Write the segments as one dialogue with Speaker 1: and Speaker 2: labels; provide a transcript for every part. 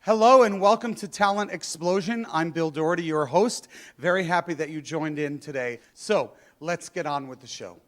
Speaker 1: Hello and welcome to Talent Explosion. I'm Bill Doherty, your host. Very happy that you joined in today. So let's get on with the show.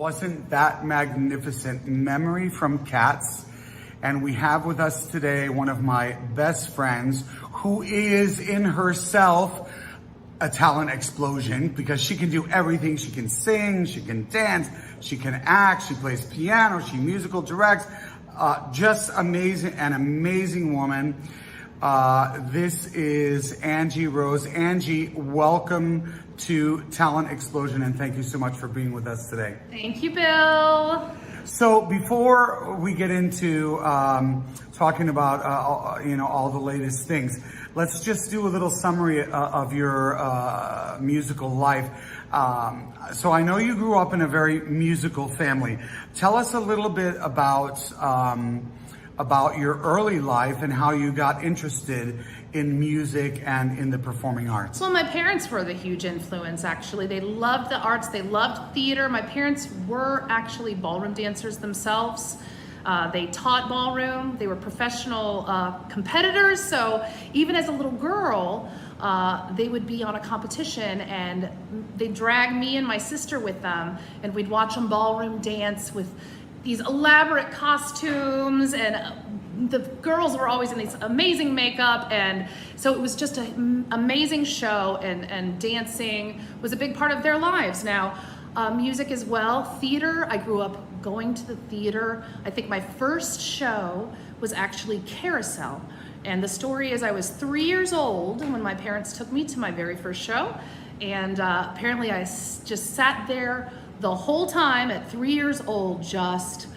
Speaker 1: Wasn't that magnificent? Memory from Cats. And we have with us today one of my best friends who is in herself a talent explosion because she can do everything. She can sing, she can dance, she can act, she plays piano, she musical directs. just amazing, an amazing woman. This is Angie Rose. Angie, welcome to Talent Explosion, and thank you so much for being with us today.
Speaker 2: Thank you, Bill.
Speaker 1: So before we get into talking about all the latest things, let's just do a little summary of your musical life. So I know you grew up in a very musical family. Tell us a little bit about your early life and how you got interested in music and in the performing arts.
Speaker 2: Well, my parents were the huge influence, actually. They loved the arts, they loved theater. My parents were actually ballroom dancers themselves. They taught ballroom, they were professional competitors, so even as a little girl, they would be on a competition and they'd drag me and my sister with them, and we'd watch them ballroom dance with these elaborate costumes, and the girls were always in these amazing makeup, and so it was just an amazing show, and dancing was a big part of their lives. Now, music as well, theater, I grew up going to the theater. I think my first show was actually Carousel, and the story is I was 3 years old when my parents took me to my very first show, and apparently I just sat there the whole time at 3 years old, just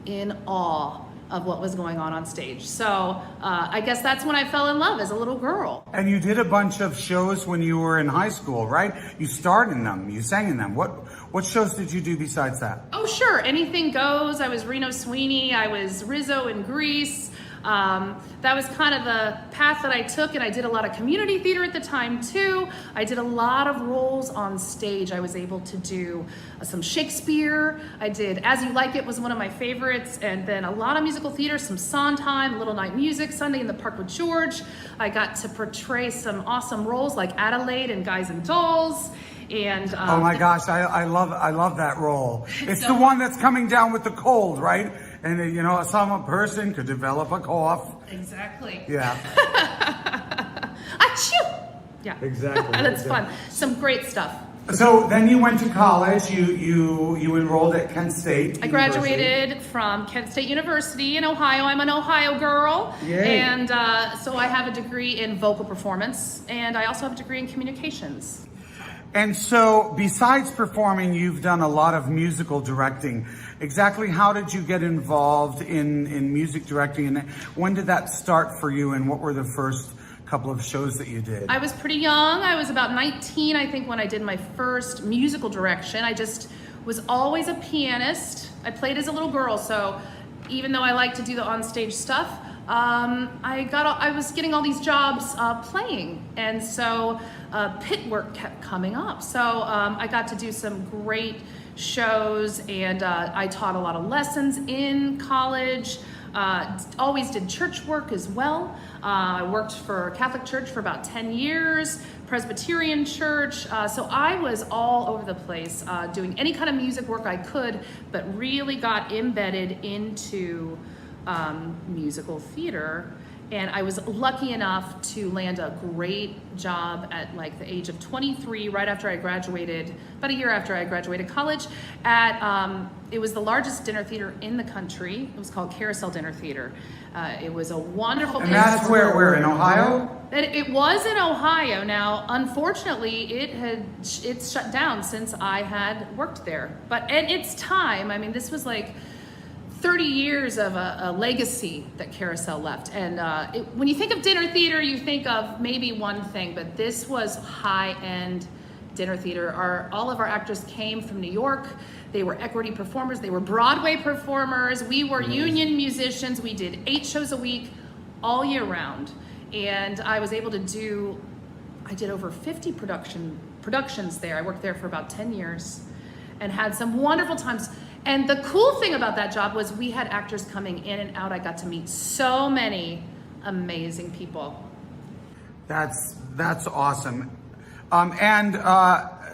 Speaker 2: in awe of what was going on stage. So I guess that's when I fell in love as a little girl.
Speaker 1: And you did a bunch of shows when you were in high school, right? You starred in them, you sang in them. What shows did you do besides that?
Speaker 2: Oh, sure, anything goes. I was Reno Sweeney, I was Rizzo in Grease. That was kind of the path that I took, and I did a lot of community theater at the time too. I did a lot of roles on stage. I was able to do some Shakespeare. I did As You Like It was one of my favorites, and then a lot of musical theater, some Sondheim, Little Night Music, Sunday in the Park with George. I got to portray some awesome roles like Adelaide and Guys and Dolls. And
Speaker 1: oh my gosh, I love that role. It's the one that's coming down with the cold, right? And some person could develop a cough.
Speaker 2: Exactly.
Speaker 1: Yeah.
Speaker 2: Achoo! Yeah.
Speaker 1: Exactly.
Speaker 2: That's fun. Some great stuff.
Speaker 1: So then you went to college. You enrolled at Kent State.
Speaker 2: I graduated from Kent State University in Ohio. I'm an Ohio girl.
Speaker 1: Yay.
Speaker 2: And so I have a degree in vocal performance, and I also have a degree in communications.
Speaker 1: And so besides performing, you've done a lot of musical directing. Exactly how did you get involved in music directing, and when did that start for you, and what were the first couple of shows that you did?
Speaker 2: I was pretty young. I was about 19, I think, when I did my first musical direction. I just was always a pianist. I played as a little girl, so even though I like to do the onstage stuff, I was getting all these jobs playing, and so pit work kept coming up. So I got to do some great shows, and I taught a lot of lessons in college. Always did church work as well. I worked for a Catholic church for about 10 years, Presbyterian church. So I was all over the place doing any kind of music work I could, but really got embedded into musical theater. And I was lucky enough to land a great job at like the age of 23, right after I graduated, about a year after I graduated college, at, it was the largest dinner theater in the country. It was called Carousel Dinner Theater. It was a wonderful
Speaker 1: And that's where, in Ohio?
Speaker 2: It was in Ohio. Now, unfortunately, it's shut down since I had worked there. But at its time, I mean, this was like 30 years of a legacy that Carousel left. And when you think of dinner theater, you think of maybe one thing, but this was high-end dinner theater. All of our actors came from New York. They were equity performers. They were Broadway performers. We were union musicians. We did 8 shows a week all year round. And I was able to I did over 50 productions there. I worked there for about 10 years and had some wonderful times. And the cool thing about that job was we had actors coming in and out. I got to meet so many amazing people.
Speaker 1: That's awesome.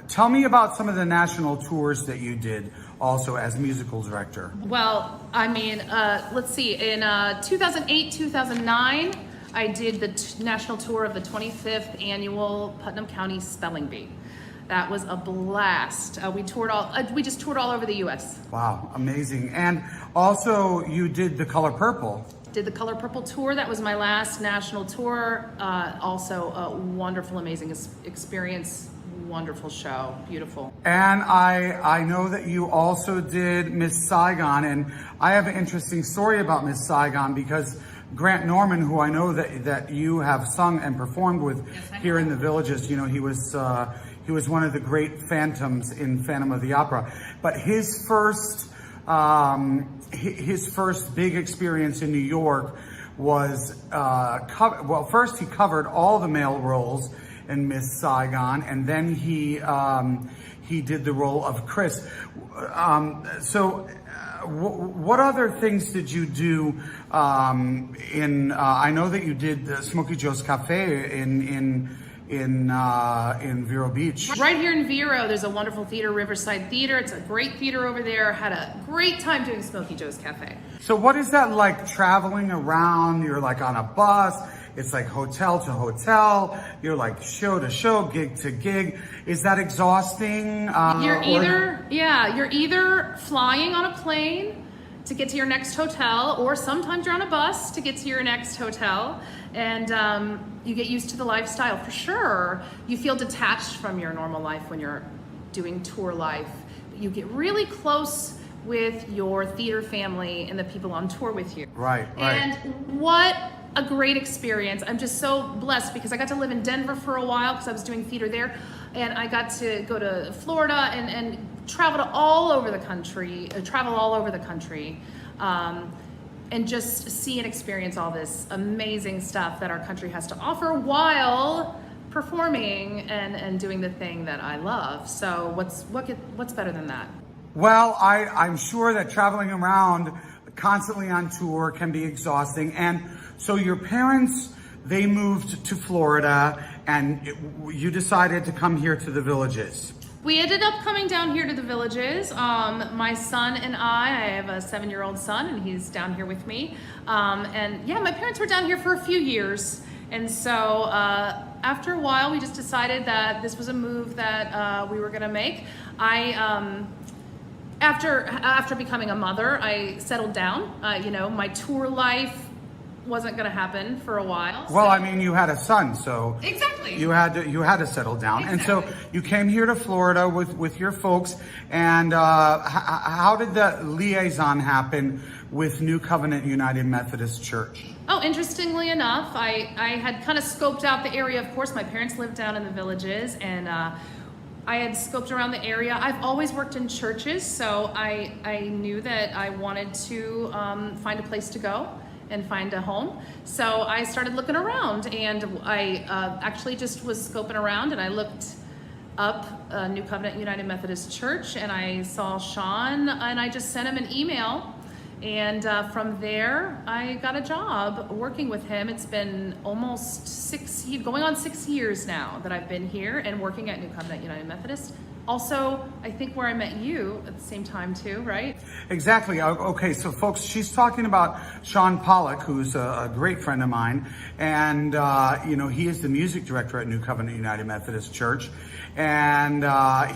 Speaker 1: Tell me about some of the national tours that you did also as musical director.
Speaker 2: Well, I mean, let's see, in 2008, 2009, I did the national tour of the 25th annual Putnam County Spelling Bee. That was a blast. We just toured all over the U.S.
Speaker 1: Wow, amazing. And also you did the Color Purple.
Speaker 2: Did the Color Purple tour. That was my last national tour. Also a wonderful, amazing experience. Wonderful show. Beautiful.
Speaker 1: And I know that you also did Miss Saigon, and I have an interesting story about Miss Saigon because Grant Norman, who I know that you have sung and performed with here in the Villages, you know, he was one of the great phantoms in Phantom of the Opera. But his first big experience in New York was first he covered all the male roles in Miss Saigon, and then he did the role of Chris. What other things did you do I know that you did Smokey Joe's Cafe in Vero Beach.
Speaker 2: Right here in Vero, there's a wonderful theater, Riverside Theater. It's a great theater over there. Had a great time doing Smokey Joe's Cafe.
Speaker 1: So what is that like traveling around? You're like on a bus. It's like hotel to hotel. You're like show to show, gig to gig. Is that exhausting?
Speaker 2: You're either flying on a plane to get to your next hotel, or sometimes you're on a bus to get to your next hotel, and you get used to the lifestyle for sure. You feel detached from your normal life when you're doing tour life. You get really close with your theater family and the people on tour with you.
Speaker 1: Right.
Speaker 2: And what a great experience. I'm just so blessed because I got to live in Denver for a while because I was doing theater there, and I got to go to Florida and travel all over the country, and just see and experience all this amazing stuff that our country has to offer while performing and doing the thing that I love. So what's better than that?
Speaker 1: Well, I'm sure that traveling around constantly on tour can be exhausting. And so your parents, they moved to Florida, and you decided to come here to the Villages.
Speaker 2: We ended up coming down here to the Villages. My son and I have a 7-year-old son, and he's down here with me. And yeah, my parents were down here for a few years. And so after a while, we just decided that this was a move that we were gonna make. After becoming a mother, I settled down. My tour life wasn't going to happen for a while.
Speaker 1: Well, I mean, you had a son, so
Speaker 2: exactly
Speaker 1: you had to settle down. Exactly. And so you came here to Florida with your folks. And how did the liaison happen with New Covenant United Methodist Church?
Speaker 2: Oh, interestingly enough, I had kind of scoped out the area. Of course, my parents lived down in the Villages, and I had scoped around the area. I've always worked in churches, so I knew that I wanted to find a place to go and find a home. So I started looking around, and I actually just was scoping around, and I looked up New Covenant United Methodist Church, and I saw Sean, and I just sent him an email. And from there, I got a job working with him. It's been almost going on 6 years now that I've been here and working at New Covenant United Methodist. Also, I think where I met you at the same time too, right?
Speaker 1: Exactly. Okay, so folks, she's talking about Sean Pollock, who's a great friend of mine. And, he is the music director at New Covenant United Methodist Church. And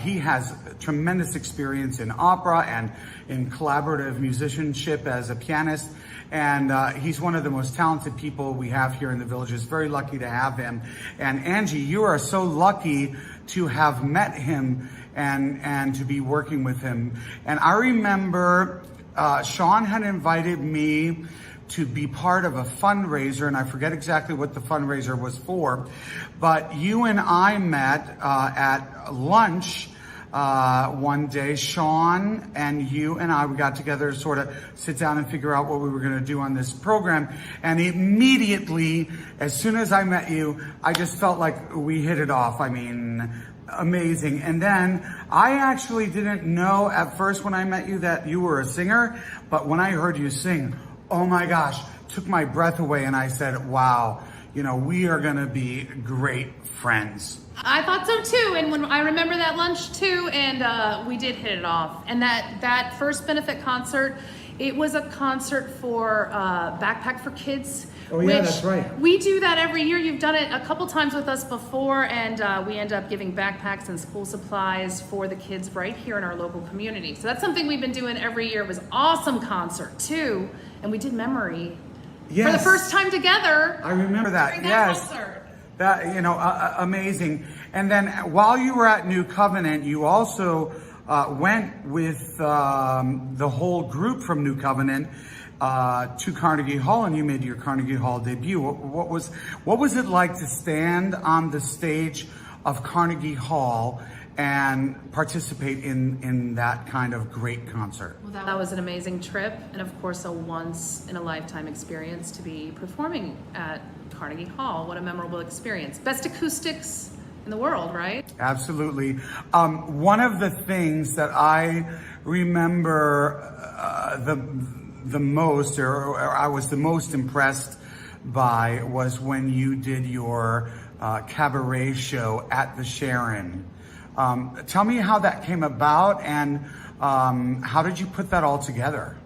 Speaker 1: he has tremendous experience in opera and in collaborative musicianship as a pianist. And he's one of the most talented people we have here in the Villages. Very lucky to have him. And Angie, you are so lucky to have met him and to be working with him. And I remember Sean had invited me to be part of a fundraiser, and I forget exactly what the fundraiser was for, but you and I met at lunch one day. Sean and you and I, we got together to sort of sit down and figure out what we were going to do on this program. And immediately, as soon as I met you, I just felt like we hit it off. I mean, amazing. And then I actually didn't know at first when I met you that you were a singer, but when I heard you sing, oh my gosh, took my breath away, and I said, wow, we are going to be great friends.
Speaker 2: I thought so too, and when I remember that lunch too, and we did hit it off. And that first benefit concert, it was a concert for Backpack for Kids,
Speaker 1: Oh, yeah, that's right.
Speaker 2: We do that every year. You've done it a couple times with us before, and we end up giving backpacks and school supplies for the kids right here in our local community. So that's something we've been doing every year. It was an awesome concert, too. And we did Memory for the first time together.
Speaker 1: I remember that.
Speaker 2: During that concert.
Speaker 1: That, amazing. And then while you were at New Covenant, you also went with the whole group from New Covenant to Carnegie Hall, and you made your Carnegie Hall debut. What was it like to stand on the stage of Carnegie Hall and participate in that kind of great concert?
Speaker 2: Well, that was an amazing trip, and of course a once-in-a-lifetime experience to be performing at Carnegie Hall. What a memorable experience. Best acoustics in the world, right?
Speaker 1: Absolutely. One of the things that I remember the most, or I was the most impressed by, was when you did your cabaret show at the Sharon. Tell me how that came about, and how did you put that all together?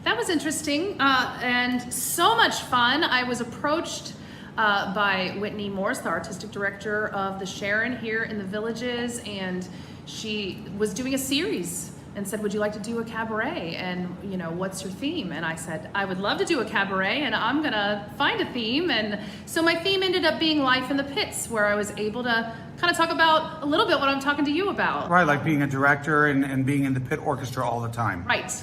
Speaker 2: That was interesting and so much fun. I was approached by Whitney Morse, the artistic director of the Sharon here in the Villages, and she was doing a series and said, would you like to do a cabaret? And, what's your theme? And I said, I would love to do a cabaret, and I'm gonna find a theme. And so my theme ended up being Life in the Pits, where I was able to kind of talk about a little bit what I'm talking to you about.
Speaker 1: Right, like being a director and being in the pit orchestra all the time.
Speaker 2: Right.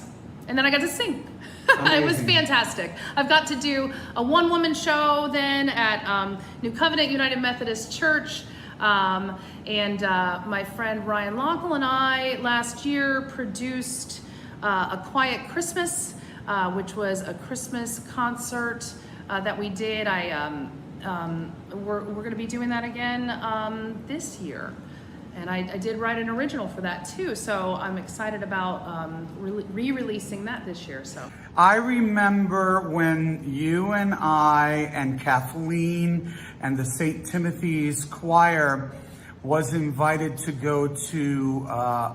Speaker 2: And then I got to sing. It was fantastic. I've got to do a one-woman show then at New Covenant United Methodist Church. And my friend Ryan Lockle and I last year produced A Quiet Christmas, which was a Christmas concert that we did. We're going to be doing that again this year. And I did write an original for that too, so I'm excited about re-releasing that this year. So
Speaker 1: I remember when you and I and Kathleen and the St. Timothy's Choir was invited to go to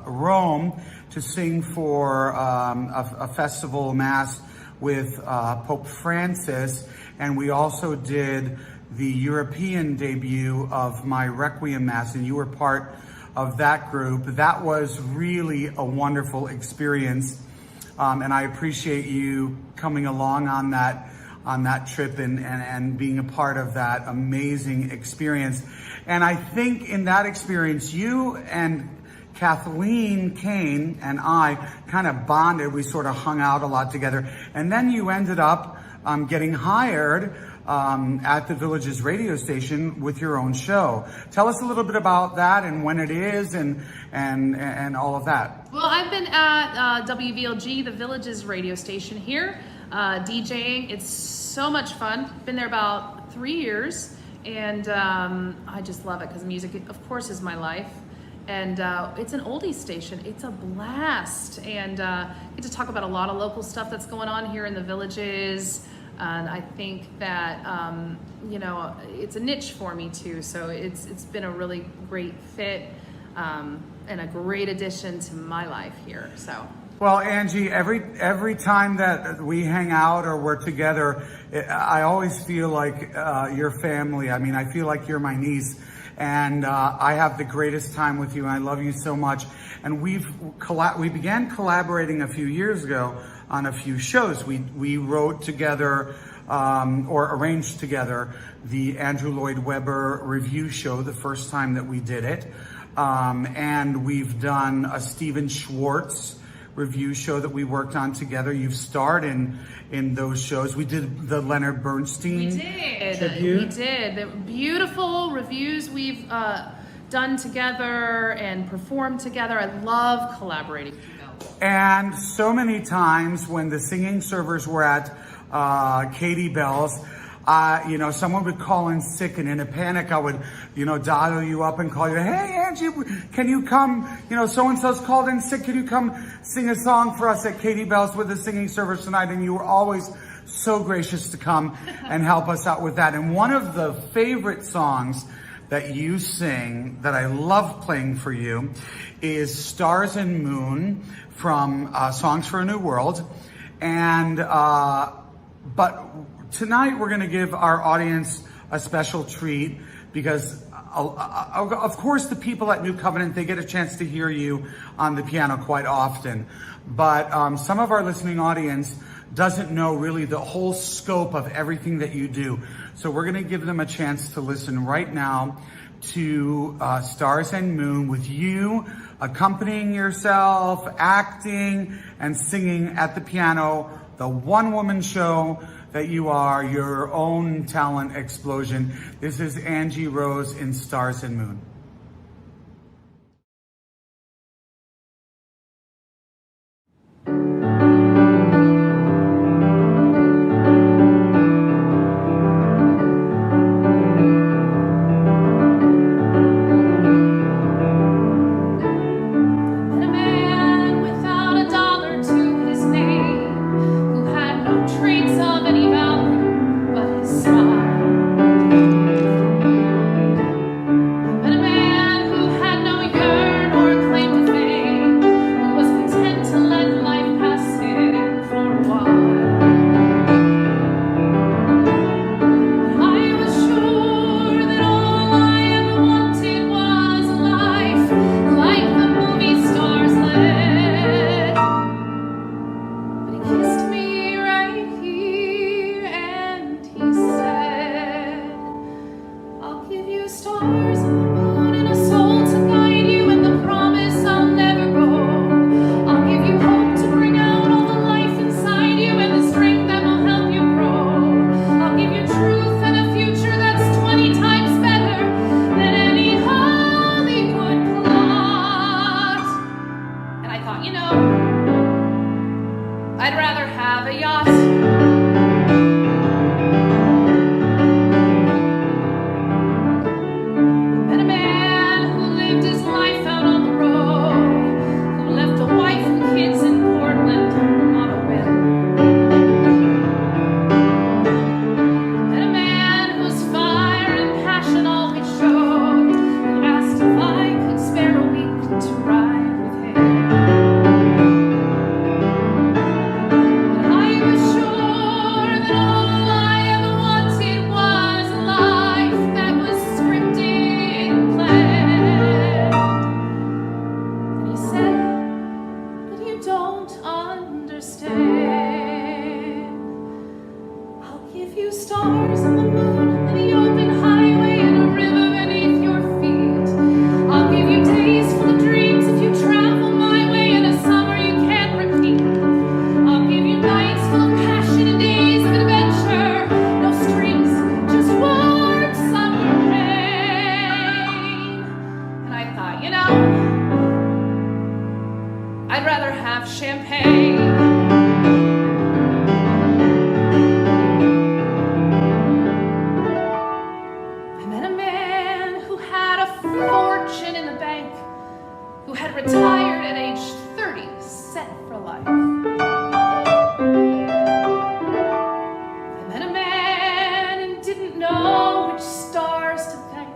Speaker 1: Rome to sing for a festival mass with Pope Francis, and we also did the European debut of my Requiem Mass, and you were part of that group. That was really a wonderful experience, and I appreciate you coming along on that trip and being a part of that amazing experience. And I think in that experience, you and Kathleen Kane and I kind of bonded. We sort of hung out a lot together, and then you ended up getting hired at the Villages radio station with your own show. Tell us a little bit about that and when it is and all of that.
Speaker 2: Well, I've been at WVLG, the Villages radio station here, DJing. It's so much fun. Been there about 3 years, and I just love it because music, of course, is my life. And it's an oldies station. It's a blast, and get to talk about a lot of local stuff that's going on here in the Villages. And I think that, it's a niche for me too. So it's been a really great fit and a great addition to my life here. So.
Speaker 1: Well, Angie, every time that we hang out or we're together, I always feel like you're family. I mean, I feel like you're my niece, and I have the greatest time with you. And I love you so much. And we began collaborating a few years ago on a few shows. We wrote together or arranged together the Andrew Lloyd Webber review show the first time that we did it. And we've done a Stephen Schwartz review show that we worked on together. You've starred in those shows. We did the Leonard Bernstein tribute.
Speaker 2: We did. The beautiful reviews we've done together and performed together. I love collaborating with you.
Speaker 1: And so many times when the singing servers were at Katie Bell's, someone would call in sick, and in a panic, I would, dial you up and call you, hey, Angie, can you come, so-and-so's called in sick, can you come sing a song for us at Katie Bell's with the singing servers tonight? And you were always so gracious to come and help us out with that. And one of the favorite songs that you sing that I love playing for you is Stars and Moon from Songs for a New World. And, but tonight we're going to give our audience a special treat because of course the people at New Covenant, they get a chance to hear you on the piano quite often, but some of our listening audience doesn't know really the whole scope of everything that you do. So we're going to give them a chance to listen right now to Stars and Moon with you accompanying yourself, acting and singing at the piano, the one-woman show that you are, your own talent explosion. This is Angie Rose in Stars and Moon.
Speaker 2: I'd rather have a yacht. Met a man who lived his life out on the road, who left a wife and kids in Portland on a whim. Met a man whose fire and passion always showed, who asked if I could spare a week to ride with him. Stars and the moon and the open highway and a river beneath your feet. I'll give you days full of dreams if you travel my way and a summer you can't repeat. I'll give you nights full of passion and days of adventure. No strings, just warm summer rain. And I thought, you know, I'd rather have champagne. Fortune in the bank, who had retired at age 30, set for life. I met a man and didn't know which stars to thank,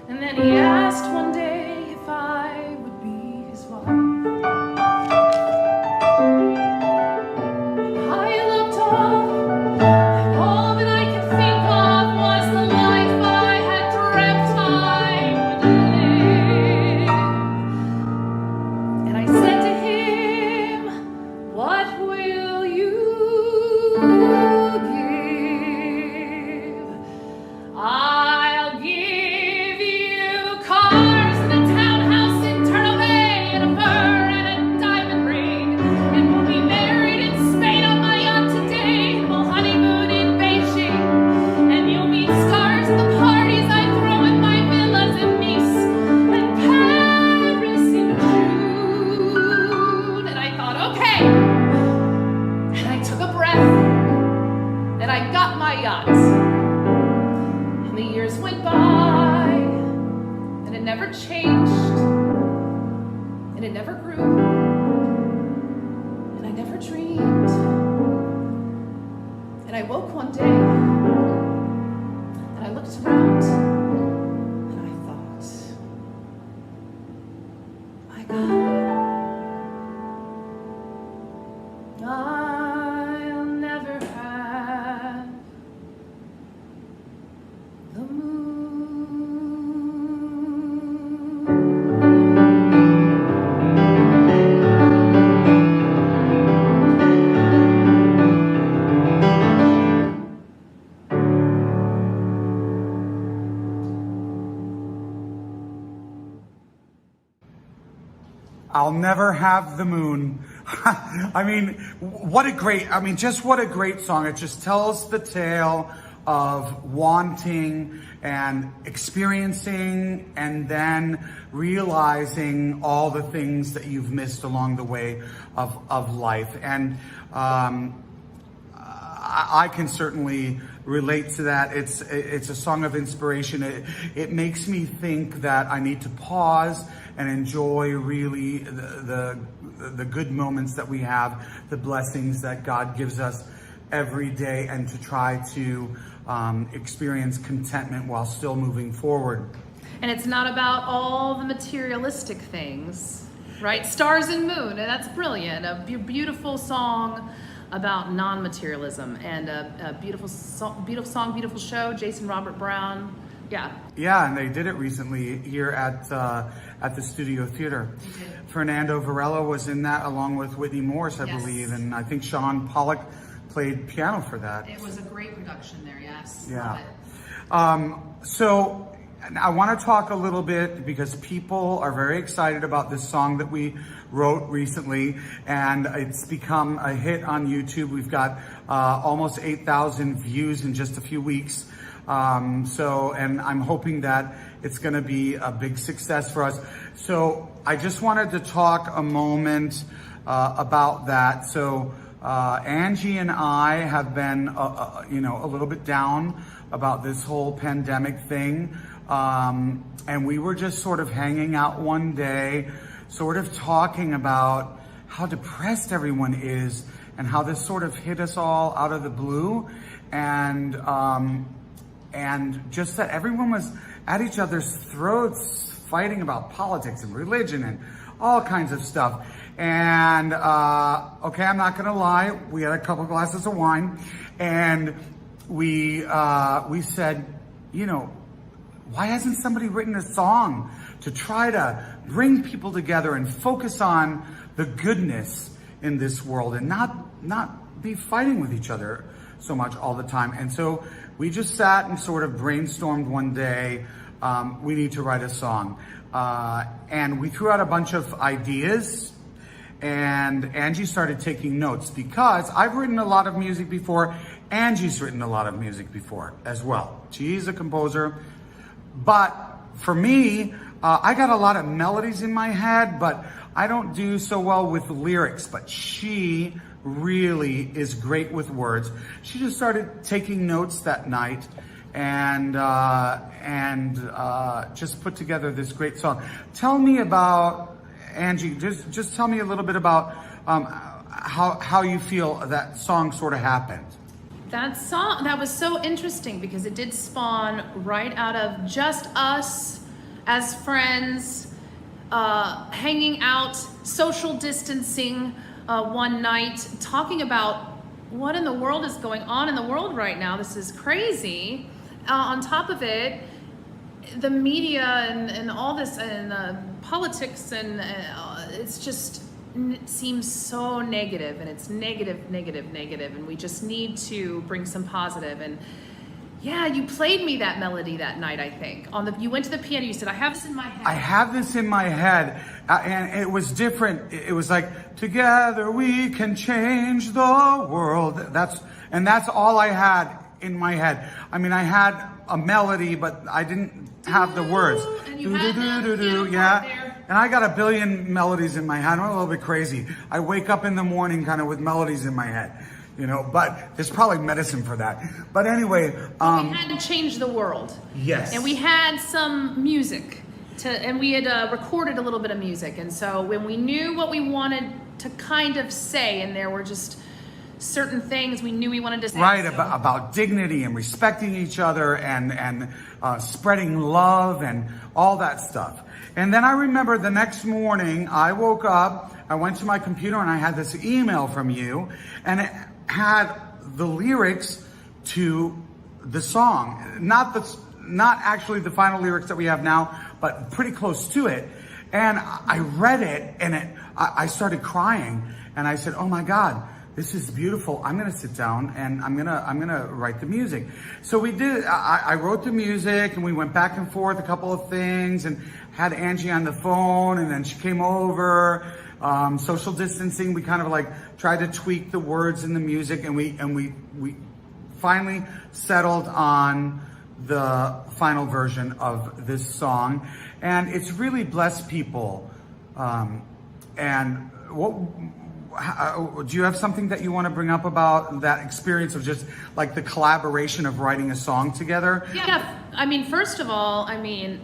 Speaker 2: and then he asked one day if I would be his wife. I looked up, and all that I could think of was the life I had dreamt I would live. And I said to him, what will you give? I'll give you cars and a townhouse in Turtle Bay and a fur and a diamond ring. And we'll be married in Spain on my yacht today. And we'll honeymoon in Beijing. And you'll meet stars at the parties I throw in my villas in Nice and Paris in June. And I thought, okay. And I took a breath and I got my yacht. And the years went by and it never changed and it never grew and I never dreamed. And I woke one day and I looked around and I thought, my God, I'll never have
Speaker 1: I'll never have the moon. I mean, just what a great song. It just tells the tale of wanting and experiencing and then realizing all the things that you've missed along the way of life. And I can certainly relate to that. It's a song of inspiration. It makes me think that I need to pause and enjoy really the good moments that we have, the blessings that God gives us every day, and to try to experience contentment while still moving forward.
Speaker 2: And it's not about all the materialistic things, right? Stars and Moon, and that's brilliant. A beautiful song about non-materialism, and a beautiful song, beautiful show. Jason Robert Brown,
Speaker 1: yeah, and they did it recently here at the Studio Theater. Fernando Varela was in that along with Whitney Morris, I believe, and I think Sean Pollock played piano for that.
Speaker 2: It was a great production there. Yes.
Speaker 1: Yeah.
Speaker 2: Love it.
Speaker 1: So I want to talk a little bit because people are very excited about this song that we wrote recently, and it's become a hit on YouTube. We've got almost 8,000 views in just a few weeks. And I'm hoping that it's going to be a big success for us. So I just wanted to talk a moment about that. So Angie and I have been, a little bit down about this whole pandemic thing. And we were just sort of hanging out one day, sort of talking about how depressed everyone is and how this sort of hit us all out of the blue. And just that everyone was at each other's throats fighting about politics and religion and all kinds of stuff. And, okay, I'm not gonna lie, we had a couple glasses of wine, and we said, why hasn't somebody written a song to try to bring people together and focus on the goodness in this world and not be fighting with each other so much all the time? And so we just sat and sort of brainstormed one day, we need to write a song. And we threw out a bunch of ideas, and Angie started taking notes because I've written a lot of music before. Angie's written a lot of music before as well. She's a composer. But for me, I got a lot of melodies in my head, but I don't do so well with lyrics. But she really is great with words. She just started taking notes that night and just put together this great song. Tell me about, Angie, just tell me a little bit about how you feel that song sort of happened.
Speaker 2: That song, that was so interesting because it did spawn right out of just us as friends, hanging out, social distancing one night, talking about what in the world is going on in the world right now. This is crazy. On top of it, the media and all this and politics and it's just, it seems so negative, and it's negative, and we just need to bring some positive. And yeah, you played me that melody that night, I think. You went to the piano, you said, I have this in my head.
Speaker 1: I have this in my head, and it was different. It was like, together we can change the world. That's all I had in my head. I mean, I had a melody, but I didn't have the words.
Speaker 2: And you had the piano part there.
Speaker 1: And I got a billion melodies in my head. I'm a little bit crazy. I wake up in the morning kind of with melodies in my head, but there's probably medicine for that. But anyway.
Speaker 2: We had to change the world.
Speaker 1: Yes.
Speaker 2: And we had some music and we had recorded a little bit of music. And so when we knew what we wanted to kind of say, and there were just certain things we knew we wanted to say.
Speaker 1: Right, about dignity and respecting each other and spreading love and all that stuff. And then I remember the next morning, I woke up, I went to my computer, and I had this email from you, and it had the lyrics to the song. Not actually the final lyrics that we have now, but pretty close to it. And I read it, and I started crying, and I said, oh my God, this is beautiful. I'm gonna sit down and I'm gonna write the music. So we did. I wrote the music and we went back and forth a couple of things and had Angie on the phone, and then she came over. Social distancing. We kind of like tried to tweak the words in the music, and we finally settled on the final version of this song, and it's really blessed people. And do you have something that you want to bring up about that experience of just like the collaboration of writing a song together?
Speaker 2: Yeah, I mean, first of all, I mean,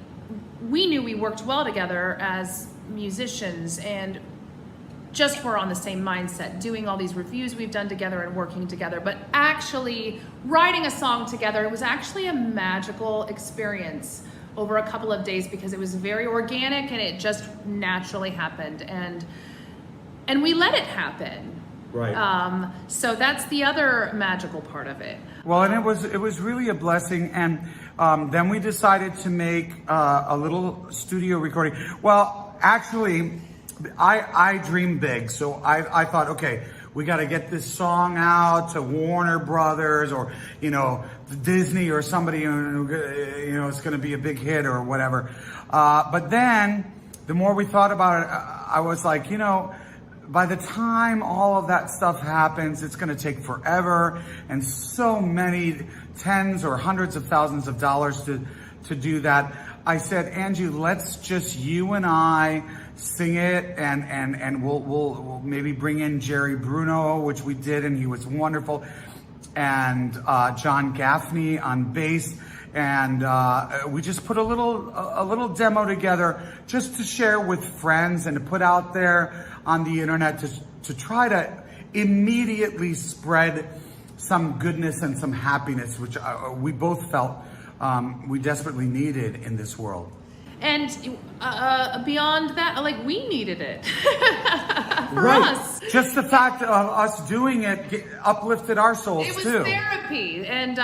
Speaker 2: we knew we worked well together as musicians, and just we're on the same mindset, doing all these reviews we've done together and working together. But actually writing a song together, it was actually a magical experience over a couple of days, because it was very organic and it just naturally happened, and we let it happen.
Speaker 1: Right.
Speaker 2: So that's the other magical part of it.
Speaker 1: Well, and it was really a blessing. And then we decided to make a little studio recording. Well, actually, I dream big. So I thought, okay, we got to get this song out to Warner Brothers or, Disney or somebody, it's going to be a big hit or whatever. But then the more we thought about it, I was like, by the time all of that stuff happens, it's going to take forever and so many tens or hundreds of thousands of dollars to do that. I said, Angie, let's just you and I sing it, and we'll maybe bring in Jerry Bruno, which we did, and he was wonderful, and John Gaffney on bass, and we just put a little demo together just to share with friends and to put out there on the internet to try to immediately spread some goodness and some happiness, which we both felt we desperately needed in this world.
Speaker 2: And beyond that, like, we needed it for
Speaker 1: right.
Speaker 2: us.
Speaker 1: Just the fact of us doing it uplifted our souls too.
Speaker 2: It was therapy, and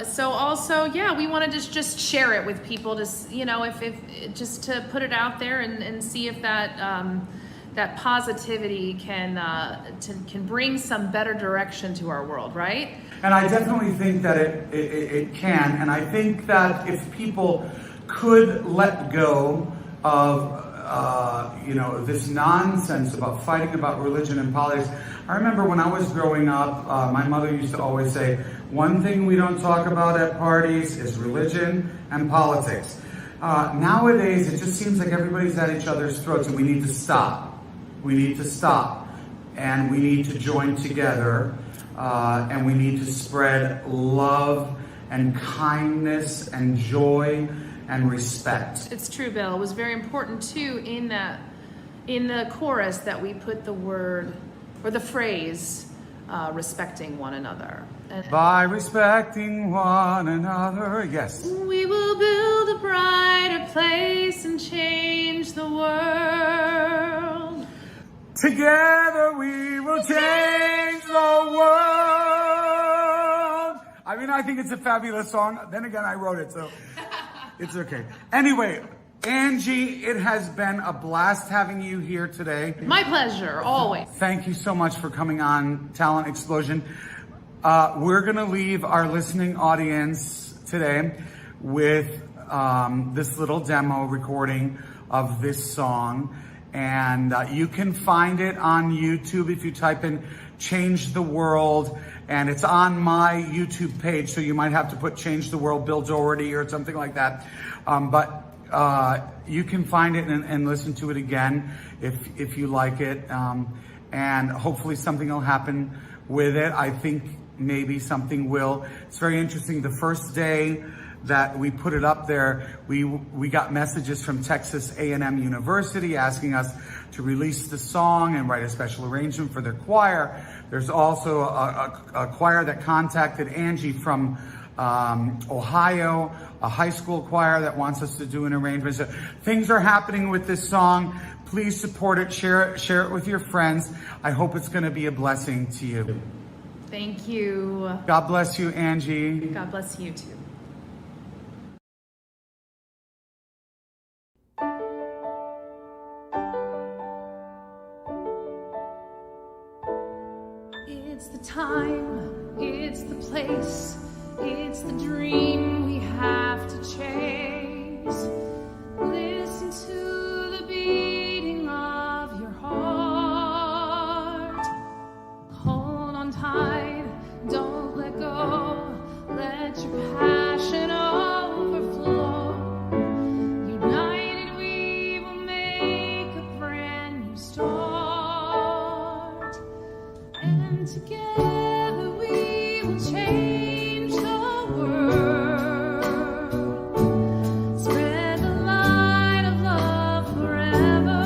Speaker 2: so also, yeah, we wanted to just share it with people, just if just to put it out there and see if that positivity can bring some better direction to our world, right?
Speaker 1: And I definitely think that it can, and I think that if people could let go of this nonsense about fighting about religion and politics. I remember when I was growing up, my mother used to always say, one thing we don't talk about at parties is religion and politics. Nowadays, it just seems like everybody's at each other's throats, and we need to stop. We need to stop, and we need to join together, and we need to spread love and kindness and joy and respect.
Speaker 2: It's true, Bill. It was very important too in the chorus that we put the word or the phrase respecting one another. And
Speaker 1: by respecting one another, yes.
Speaker 2: We will build a brighter place and change the world.
Speaker 1: Together we will change the world. I mean, I think it's a fabulous song. Then again, I wrote it, so it's okay. Anyway, Angie, it has been a blast having you here today.
Speaker 2: My pleasure, always.
Speaker 1: Thank you so much for coming on Talent Explosion. We're going to leave our listening audience today with this little demo recording of this song. And you can find it on YouTube if you type in Change the World. And it's on my YouTube page, so you might have to put Change the World Bill Doherty or something like that. But you can find it and listen to it again if you like it. And hopefully something will happen with it. I think maybe something will. It's very interesting. The first day that we put it up there, we got messages from Texas A&M University asking us to release the song and write a special arrangement for their choir. There's also a choir that contacted Angie from Ohio, a high school choir that wants us to do an arrangement. So things are happening with this song. Please support it, share it with your friends. I hope it's going to be a blessing to you.
Speaker 2: Thank you.
Speaker 1: God bless you, Angie.
Speaker 2: God bless you too. It's the time, it's the place, it's the dream we have to chase. Listen to the beating of your heart. Hold on tight, don't let go. Let your passion overflow. United we will make a brand new start. And together we will change the world. Spread the light of love forever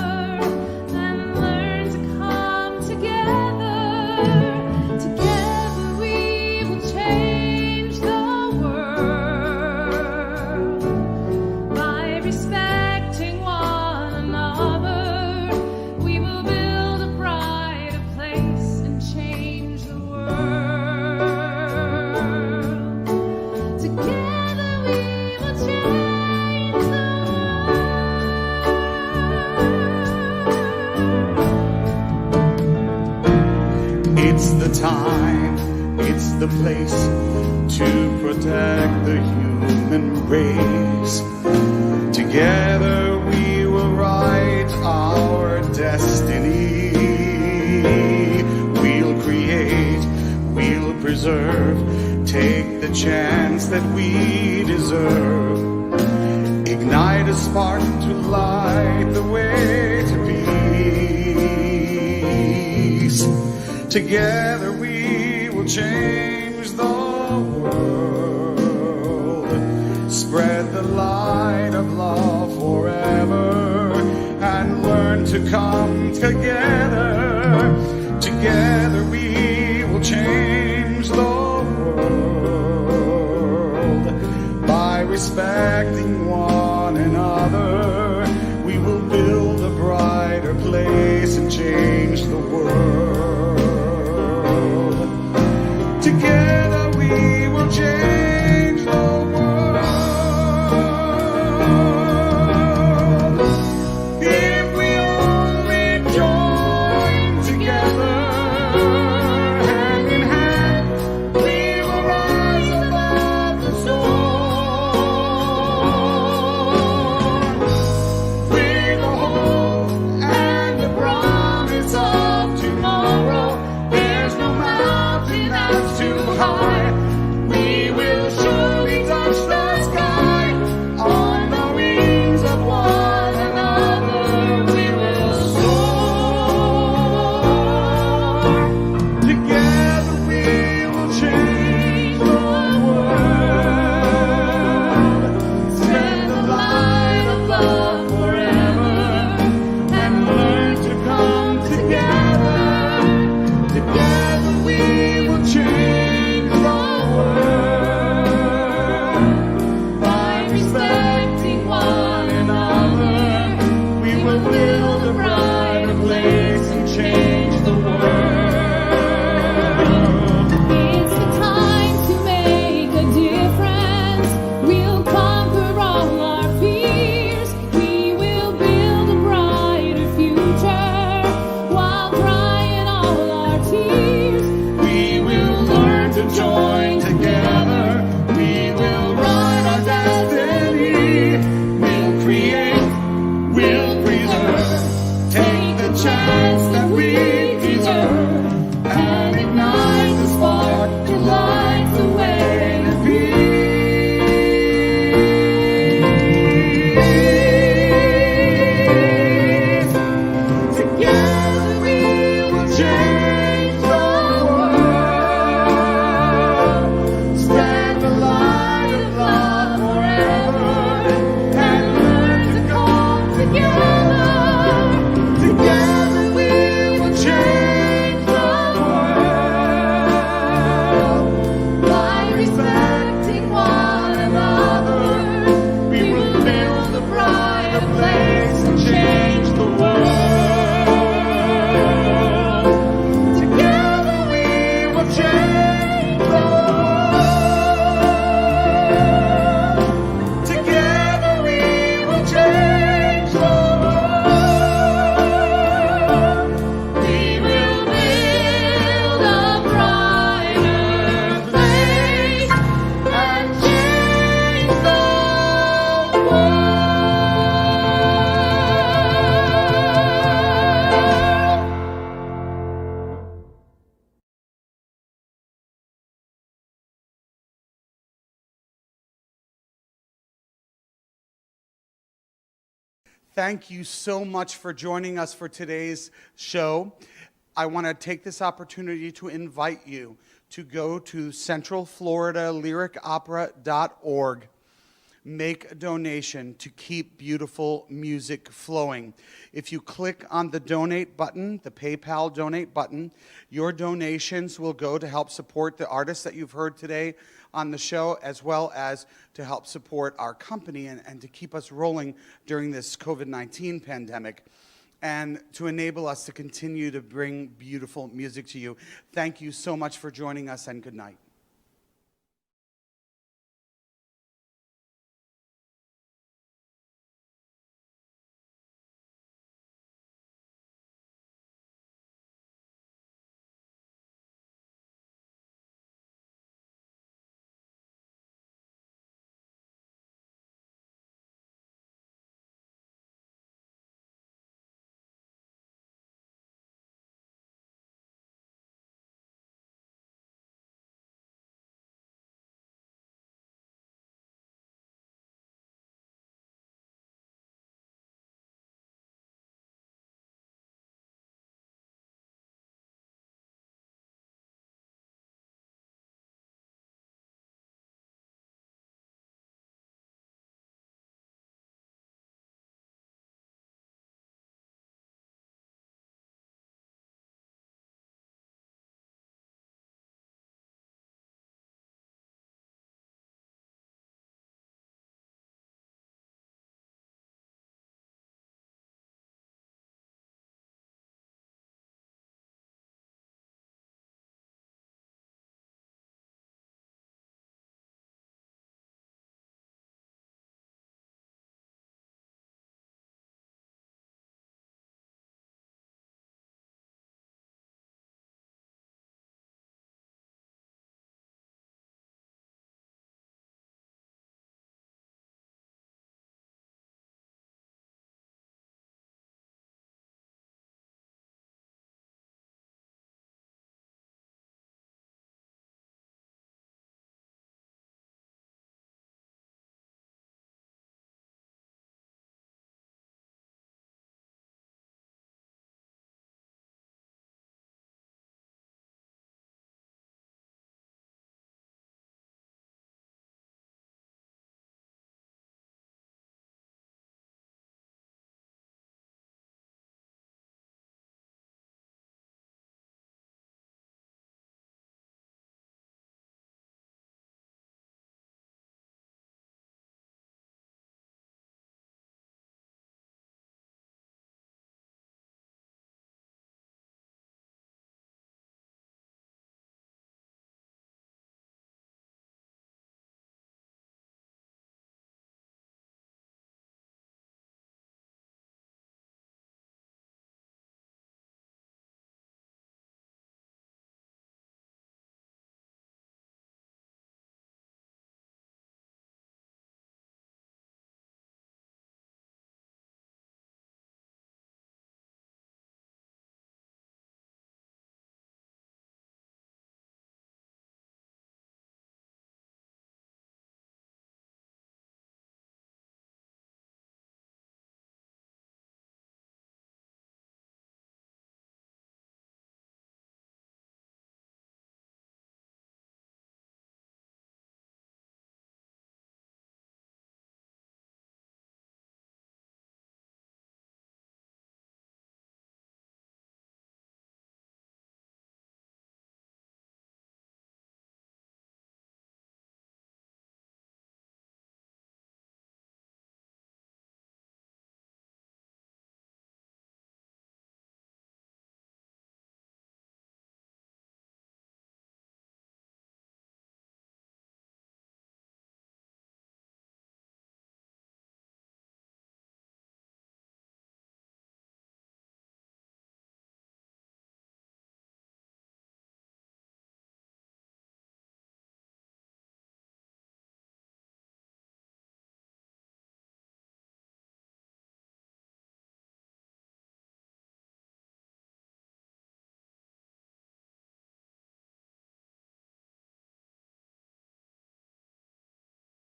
Speaker 2: and learn to come together. Together we will change the world by respecting one another. We will build a brighter place and change the world. Together we will change the world.
Speaker 1: It's the time, it's the place to protect the human race. Together we will write our destiny. We'll create, we'll preserve, take the chance that we deserve. Ignite a spark to light the way to peace. Together we will change the world. Spread the light of love forever and learn to come together. Together we will change the world by respecting one another. We will build a brighter place and change the world. Together we will change the world. If we only join together, hand in hand, we will rise above the storm. With the hope and the promise of tomorrow, there's no mountain that's too high. We will surely touch the sky on the wings of one another. We will soar. Together we will change the world. Spread the light of love forever and learn to come together. Together we will change the world by respecting one another. We will build a brighter place and change the world.
Speaker 2: It's the time to make a difference. We'll conquer all our fears. We will build a brighter future while crying all our tears.
Speaker 1: We will learn to join together. We will write our destiny. We'll create, we'll preserve. Take the chance that we deserve and ignite the spark that lights the way to peace. Together we will change the world. Spread the light of love forever and learn to come together. Together we will change the world by respecting one another. We will build a brighter place and change the world. Together we will change the world. Together we will change the world. Thank you so much for joining us for today's show. I want to take this opportunity to invite you to go to centralfloridalyric.opera.org. Make a donation to keep beautiful music flowing. If you click on the donate button, the PayPal donate button, your donations will go to help support the artists that you've heard today on the show, as well as to help support our company and to keep us rolling during this COVID-19 pandemic, and to enable us to continue to bring beautiful music to you. Thank you so much for joining us, and good night.